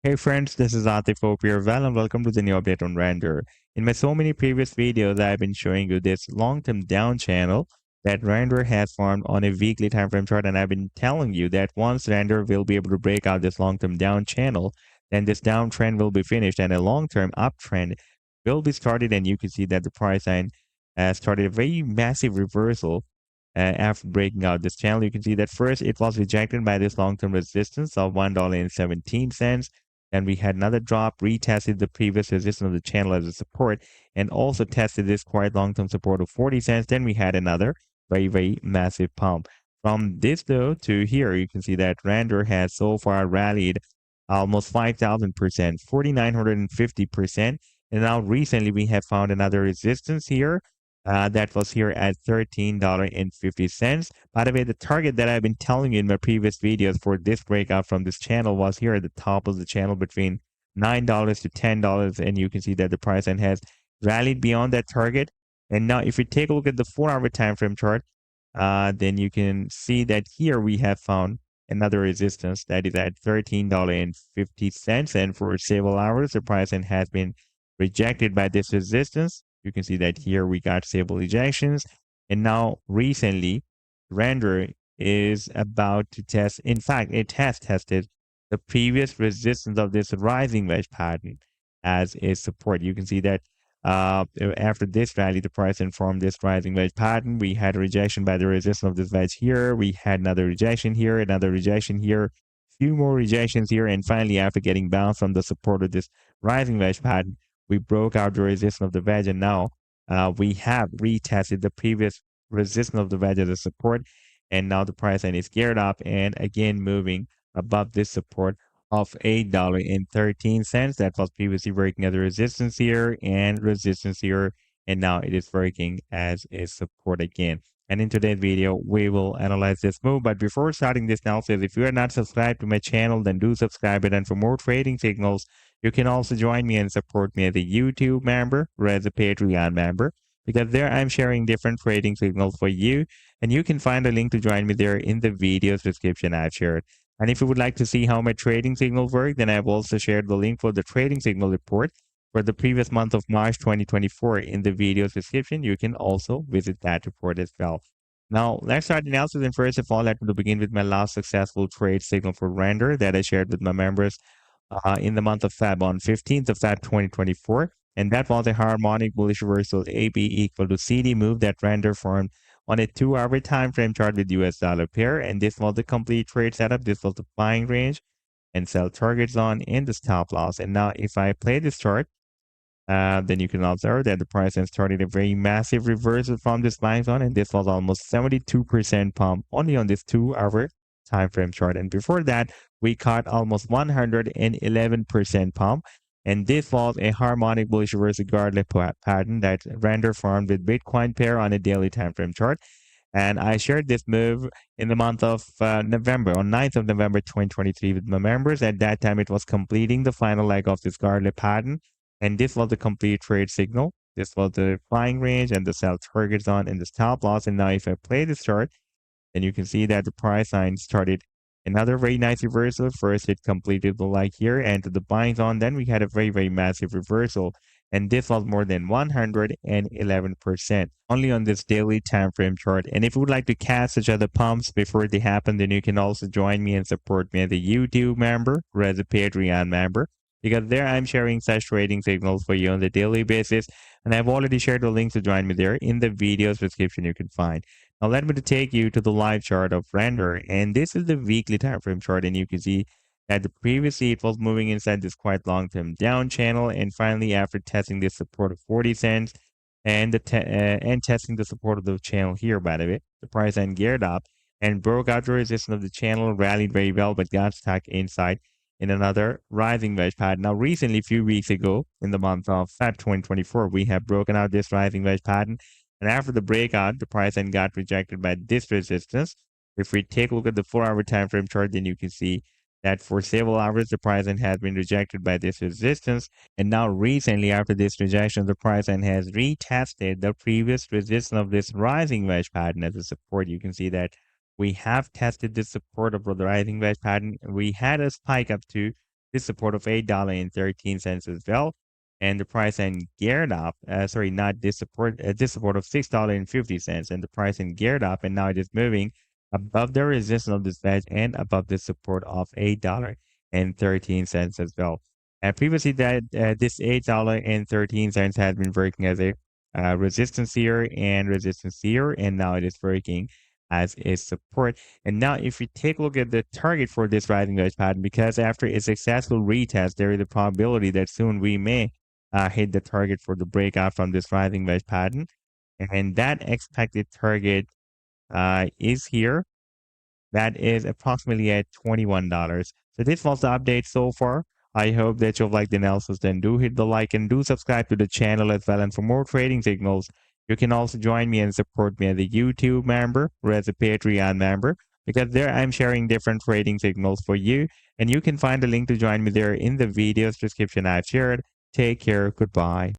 Hey friends, this is Atif Hope here. Well, and welcome to the new update on Render. In my so many previous videos, I've been showing you this long-term down channel that Render has formed on a weekly time frame chart, and I've been telling you that once Render will be able to break out this long-term down channel, then this downtrend will be finished and a long-term uptrend will be started, and you can see that the price line started a very massive reversal after breaking out this channel. You can see that first it was rejected by this long-term resistance of $1.17. Then we had another drop, retested the previous resistance of the channel as a support, and also tested this quite long-term support of 40 cents. Then we had another very massive pump. From this though to here, you can see that Render has so far rallied almost 5,000%, 4,950%. And now recently we have found another resistance here that was here at $13.50. By the way, the target that I've been telling you in my previous videos for this breakout from this channel was here at the top of the channel between $9 to $10. And you can see that the price line has rallied beyond that target. And now if we take a look at the 4-hour time frame chart, then you can see that here we have found another resistance that is at $13.50. And for several hours, the price line has been rejected by this resistance. You can see that here we got stable ejections. And now recently, Render is about to test. In fact, it has tested the previous resistance of this rising wedge pattern as a support. You can see that after this rally, the price informed this rising wedge pattern. We had a rejection by the resistance of this wedge here. We had another rejection here, few more rejections here. And finally, after getting bounced from the support of this rising wedge pattern, we broke out the resistance of the wedge, and now we have retested the previous resistance of the wedge as a support, and now the price line is geared up and again moving above this support of $8.13. That was previously working as a resistance here and resistance here, and now it is working as a support again. And in today's video, we will analyze this move. But before starting this analysis, if you are not subscribed to my channel, then do subscribe it. And for more trading signals, you can also join me and support me as a YouTube member or as a Patreon member, because there I'm sharing different trading signals for you. And you can find a link to join me there in the video's description I've shared. And if you would like to see how my trading signals work, then I've also shared the link for the trading signal report for the previous month of March 2024 in the video's description. You can also visit that report as well. Now, let's start the analysis. And first of all, let me begin with my last successful trade signal for Render that I shared with my members in the month of Feb on 15th of Feb 2024. And that was a harmonic bullish reversal AB equal to CD move that Render formed on a 2-hour time frame chart with US dollar pair. And this was the complete trade setup. This was the buying range and sell target zone and the stop loss. And now if I play this chart, then you can observe that the price has started a very massive reversal from this buying zone, and this was almost 72% pump only on this 2-hour time frame chart. And before that, we caught almost 111% pump, and this was a harmonic bullish reversal guarded pattern that Render formed with Bitcoin pair on a daily time frame chart. And I shared this move in the month of November, on 9th of November 2023 with my members. At that time, it was completing the final leg of this guarded pattern. And this was the complete trade signal. This was the buying range and the sell target zone and the stop loss. And now if I play this chart, then you can see that the price line started another very nice reversal. First, it completed the leg here and to the buying zone. Then we had a very massive reversal. And this was more than 111% only on this daily time frame chart. And if you would like to catch such other pumps before they happen, then you can also join me and support me as a YouTube member or as a Patreon member, because there I'm sharing such trading signals for you on the daily basis. And I've already shared the links to join me there in the video's description you can find. Now let me take you to the live chart of Render, and this is the weekly time frame chart, and you can see that previously it was moving inside this quite long-term down channel, and finally after testing this support of 40 cents and testing the support of the channel here, by the way, the price then geared up and broke out the resistance of the channel, rallied very well, but got stuck inside in another rising wedge pattern. Now, recently, a few weeks ago, in the month of Feb 2024, we have broken out this rising wedge pattern. And after the breakout, the price then got rejected by this resistance. If we take a look at the 4-hour time frame chart, then you can see that for several hours, the price then has been rejected by this resistance. And now recently, after this rejection, the price then has retested the previous resistance of this rising wedge pattern as a support. You can see that we have tested this support of the rising wedge pattern. We had a spike up to this support of $8.13 as well. And the price then geared up, sorry, not this support of $6.50, and the price then geared up, and now it is moving above the resistance of this wedge and above the support of $8.13 as well. And previously, that this $8.13 has been working as a resistance here and resistance here, and now it is working as a support. And now if we take a look at the target for this rising wedge pattern, because after a successful retest, there is a probability that soon we may hit the target for the breakout from this rising wedge pattern. And that expected target is here. That is approximately at $21. So this was the update so far. I hope that you've liked the analysis. Then do hit the like and do subscribe to the channel as well. And for more trading signals, you can also join me and support me as a YouTube member or as a Patreon member, because there I'm sharing different trading signals for you. And you can find the link to join me there in the video's description I've shared. Take care. Goodbye.